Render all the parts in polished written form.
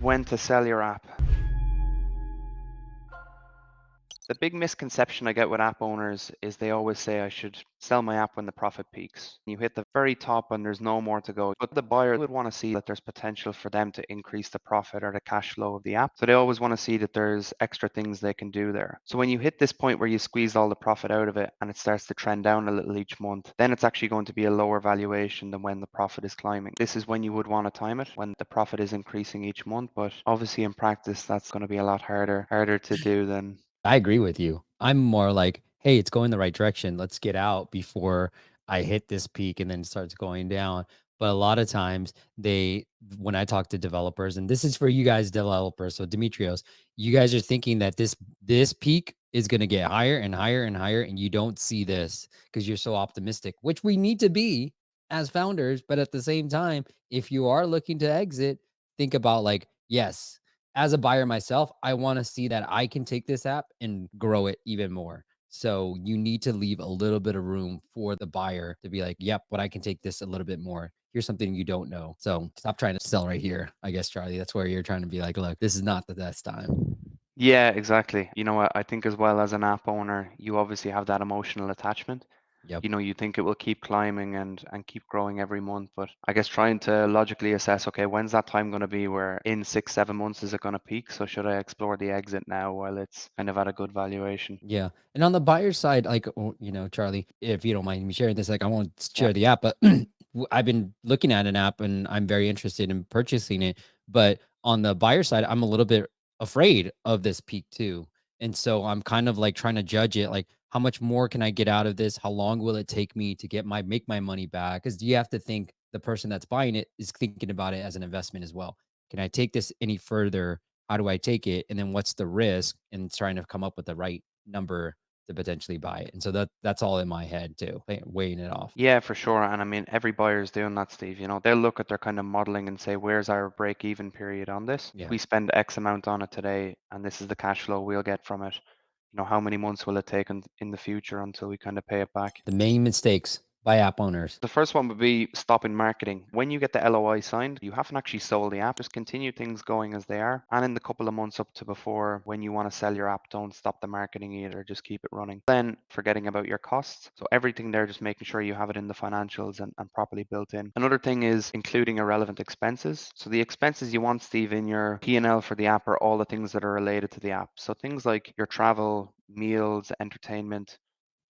When to sell your app. The big misconception I get with app owners is they always say I should sell my app when the profit peaks. You hit the very top and there's no more to go. But the buyer would want to see that there's potential for them to increase the profit or the cash flow of the app. So they always want to see that there's extra things they can do there. So when you hit this point where you squeeze all the profit out of it and it starts to trend down a little each month, then it's actually going to be a lower valuation than when the profit is climbing. This is when you would want to time it, when the profit is increasing each month. But obviously in practice, that's going to be a lot harder to do than. I agree with you. I'm more like, hey, it's going the right direction. Let's get out before I hit this peak and then it starts going down. But a lot of times when I talk to developers, and this is for you guys developers, so Demetrios, you guys are thinking that this peak is going to get higher and higher and higher, and you don't see this because you're so optimistic, which we need to be as founders. But at the same time, if you are looking to exit, think about like, yes, as a buyer myself, I want to see that I can take this app and grow it even more. So you need to leave a little bit of room for the buyer to be like, yep, but I can take this a little bit more. Here's something you don't know. So stop trying to sell right here. I guess, Charlie, that's where you're trying to be like, look, this is not the best time. Yeah, exactly. You know what? I think as well as an app owner, you obviously have that emotional attachment. Yep. You think it will keep climbing and keep growing every month, but I guess trying to logically assess, okay, when's that time going to be where in 6, 7 months is it going to peak? So should I explore the exit now while it's kind of at a good valuation? Yeah. And on the buyer side, like, Charlie, if you don't mind me sharing this, like, I won't Yeah. share the app, but I've been looking at an app and I'm very interested in purchasing it. But on the buyer side, I'm a little bit afraid of this peak too. And so I'm kind of like trying to judge it, like, how much more can I get out of this? How long will it take me to make my money back? Because you have to think the person that's buying it is thinking about it as an investment as well. Can I take this any further? How do I take it? And then what's the risk? And trying to come up with the right number to potentially buy it. And so that's all in my head too, weighing it off. Yeah, for sure. And I mean, every buyer is doing that, Steve. They'll look at their kind of modeling and say, where's our break even period on this? If Yeah. we spend X amount on it today and this is the cash flow we'll get from it, how many months will it take in the future until we kind of pay it back? The main mistakes by app owners. The first one would be stopping marketing. When you get the LOI signed, you haven't actually sold the app. Just continue things going as they are. And in the couple of months up to before, when you want to sell your app, don't stop the marketing either. Just keep it running. Then forgetting about your costs. So everything there, just making sure you have it in the financials and properly built in. Another thing is including irrelevant expenses. So the expenses you want, Steve, in your P&L for the app are all the things that are related to the app. So things like your travel, meals, entertainment,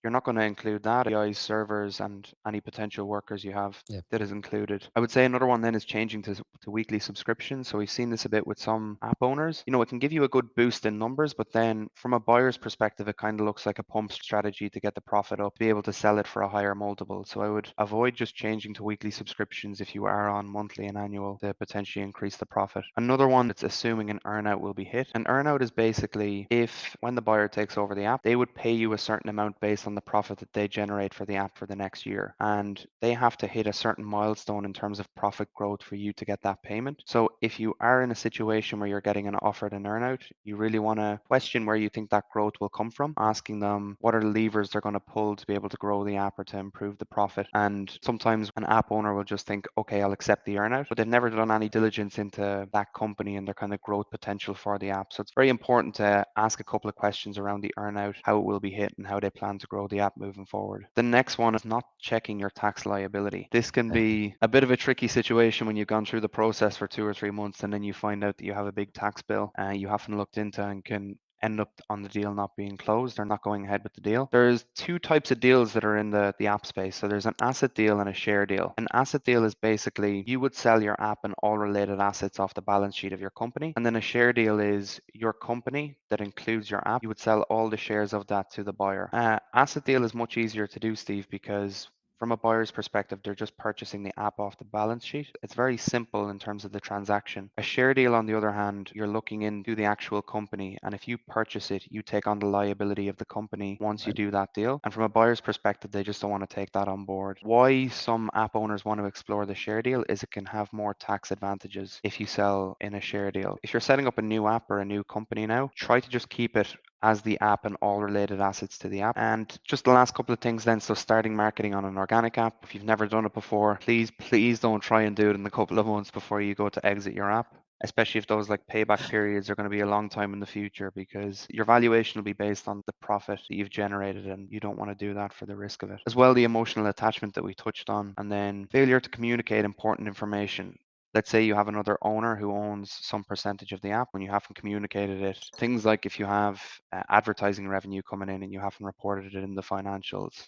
you're not going to include that. APIs, servers, and any potential workers you have Yeah. that is included. I would say another one then is changing to weekly subscriptions. So we've seen this a bit with some app owners. It can give you a good boost in numbers, but then from a buyer's perspective, it kind of looks like a pump strategy to get the profit up, to be able to sell it for a higher multiple. So I would avoid just changing to weekly subscriptions if you are on monthly and annual to potentially increase the profit. Another one that's assuming an earnout will be hit. An earnout is basically if when the buyer takes over the app, they would pay you a certain amount based on the profit that they generate for the app for the next year. And they have to hit a certain milestone in terms of profit growth for you to get that payment. So if you are in a situation where you're getting an offered an earnout, you really want to question where you think that growth will come from, asking them what are the levers they're going to pull to be able to grow the app or to improve the profit. And sometimes an app owner will just think, okay, I'll accept the earnout, but they've never done any diligence into that company and their kind of growth potential for the app. So it's very important to ask a couple of questions around the earnout, how it will be hit, and how they plan to grow the app moving forward. The next one is not checking your tax liability. This can be a bit of a tricky situation when you've gone through the process for 2 or 3 months and then you find out that you have a big tax bill you haven't looked into and can end up on the deal not being closed or not going ahead with the deal. There's two types of deals that are in the app space. So there's an asset deal and a share deal. An asset deal is basically you would sell your app and all related assets off the balance sheet of your company. And then a share deal is your company that includes your app. You would sell all the shares of that to the buyer. Asset deal is much easier to do, Steve, because from a buyer's perspective, they're just purchasing the app off the balance sheet. It's very simple in terms of the transaction. A share deal, on the other hand, you're looking into the actual company, and if you purchase it, you take on the liability of the company once you Right. do that deal. And from a buyer's perspective, they just don't want to take that on board. Why some app owners want to explore the share deal is it can have more tax advantages if you sell in a share deal. If you're setting up a new app or a new company now, try to just keep it as the app and all related assets to the app. And just the last couple of things then, so starting marketing on an organic app. If you've never done it before, please don't try and do it in a couple of months before you go to exit your app. especially if those like payback periods are going to be a long time in the future, because your valuation will be based on the profit that you've generated, and you don't want to do that for the risk of it. As well, the emotional attachment that we touched on, and then failure to communicate important information. Let's say you have another owner who owns some percentage of the app when you haven't communicated it. Things like if you have advertising revenue coming in and you haven't reported it in the financials.